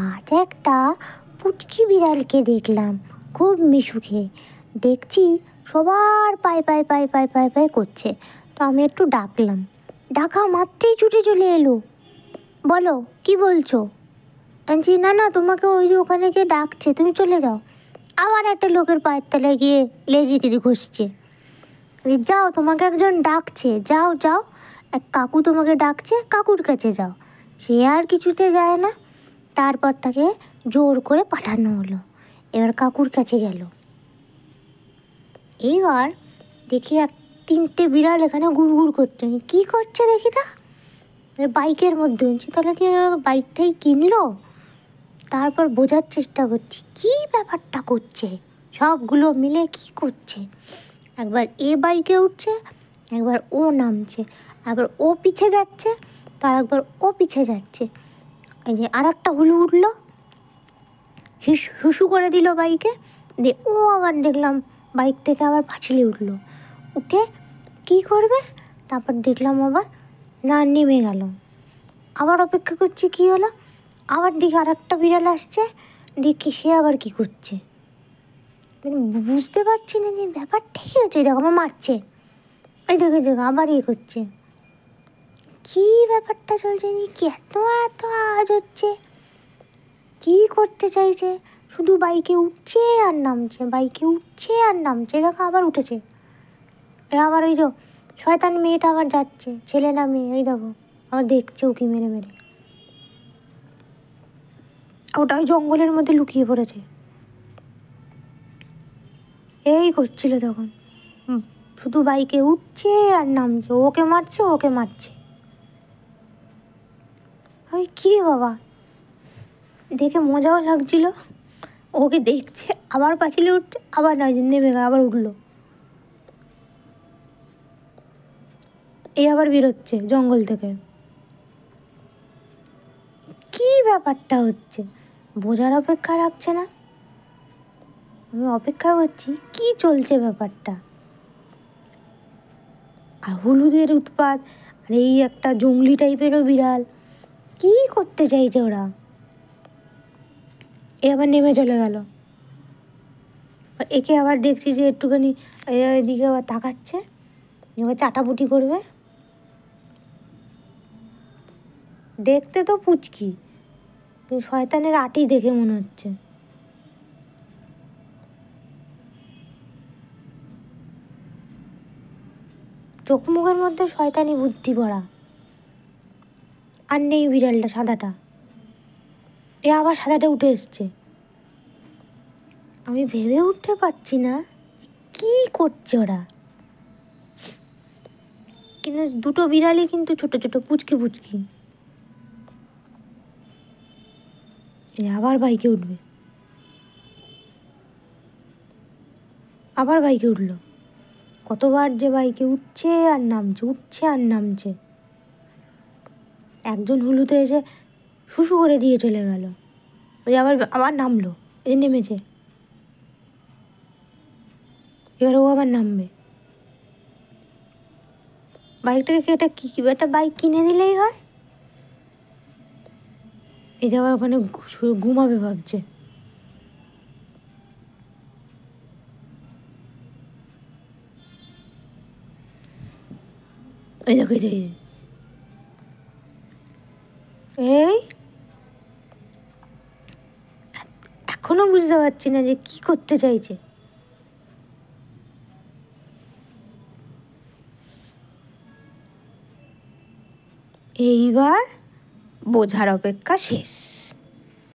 আজ একটা পুচকি বিড়ালকে দেখলাম, খুব মিশুকে। দেখছি সবার পায়ে পায়ে পায়ে পায়ে পায়ে পায়ে করছে। তো আমি একটু ডাকলাম, ডাকা মাত্রই ছুটে চলে এলো। বলো কি বলছো? বলছি না না, তোমাকে ওই যে ওখানে গিয়ে ডাকছে, তুমি চলে যাও। আবার একটা লোকের পায়ের তলায় গিয়ে লেজিগিরি ঘষছে। যাও, তোমাকে একজন ডাকছে, যাও যাও, এক কাকু তোমাকে ডাকছে, কাকুর কাছে যাও। সে আর কিছুতে যায় না। তারপর তাকে জোর করে পাঠানো হলো। এবার কাকুর কাছে গেল। এইবার দেখি তিনটে বিড়াল এখানে গুড়গুড় করছে। কী করছে দেখি তা, বাইকের মধ্যে হচ্ছে। তাহলে কি বাইকটাই কিনলো? তারপর বোঝার চেষ্টা করছি কী ব্যাপারটা করছে, সবগুলো মিলে কি করছে। একবার এ বাইকে উঠছে, একবার ও নামছে, একবার ও পিছে যাচ্ছে, তার একবার ও পিছে যাচ্ছে। এই যে আর একটা হুলু উঠলো, হুসু করে দিল বাইকে, দিয়ে ও আবার দেখলাম বাইক থেকে আবার পাঁচিলে উঠলো। উঠে কী করবে, তারপর দেখলাম আবার না নেমে গেল। আবার অপেক্ষা করছি কী হলো, আবার দিকে আর একটা বিড়াল আসছে, দেখি সে আবার কী করছে। বুঝতে পারছি না যে ব্যাপারটা কী হচ্ছে। দেখো আমার মারছে, এই দেখো দেখো আবার ইয়ে করছে। কী ব্যাপারটা চলছে, কি এত এত আওয়াজ হচ্ছে, কী করতে চাইছে? শুধু বাইকে উঠছে আর নামছে, বাইকে উঠছে আর নামছে। দেখো আবার উঠেছে, আবার ওই যে শয়তান মেয়েটা আবার যাচ্ছে, ছেলে না মেয়ে, ওই দেখো আবার দেখছে উকি মেরে মেরে। ওটা ওই জঙ্গলের মধ্যে লুকিয়ে পড়েছে। এই করছিল তখন, শুধু বাইকে উঠছে আর নামছে, ওকে মারছে ওকে মারছে। আমি কী রে বাবা, দেখে মজাও লাগছিল। ওকে দেখছে, আবার পাঁচিলে উঠছে, আবার নেমে গেল, আবার উঠলো। এই আবার বেরোচ্ছে জঙ্গল থেকে। কী ব্যাপারটা হচ্ছে বোঝার অপেক্ষা রাখছে না। আমি অপেক্ষা করছি কী চলছে ব্যাপারটা। আর হলুদের উৎপাত, আর এই একটা জঙ্গলি টাইপেরও বিড়াল, কী করতে চাইছে ওরা। এ আবার নেমে চলে গেল। একে আবার দেখছি যে একটুখানি এদিকে আবার তাকাচ্ছে, এবার চাটাপুটি করবে। দেখতে তো পুচকি, শয়তানের আটি দেখে মনে হচ্ছে। চোখ মুখের মধ্যে শয়তানি বুদ্ধি ভরা। আর নেই বিড়ালটা সাদাটা, এ আবার সাদাটা উঠে এসছে। আমি ভেবে উঠতে পারছি না কী করছে ওরা। কিন্তু দুটো বিড়ালই কিন্তু ছোট ছোট পুচকি পুচকি। আবার বাইকে উঠবে, আবার বাইকে উঠলো। কতবার যে বাইকে উঠছে আর নামছে, উঠছে আর নামছে। একজন হুলুতে এসে শুশু করে দিয়ে চলে গেল। ওই আবার আবার নামলো, এই নেমেছে, এবার ও আবার নামবে। বাইকটাকে একটা একটা বাইক কিনে দিলেই হয়। এই যে আবার ওখানে ঘুমাবে ভাবছে। এই দেখো এই এখনো বুঝতে পারছি না যে কি করতে চাইছে। এইবার বোঝার অপেক্ষা শেষ।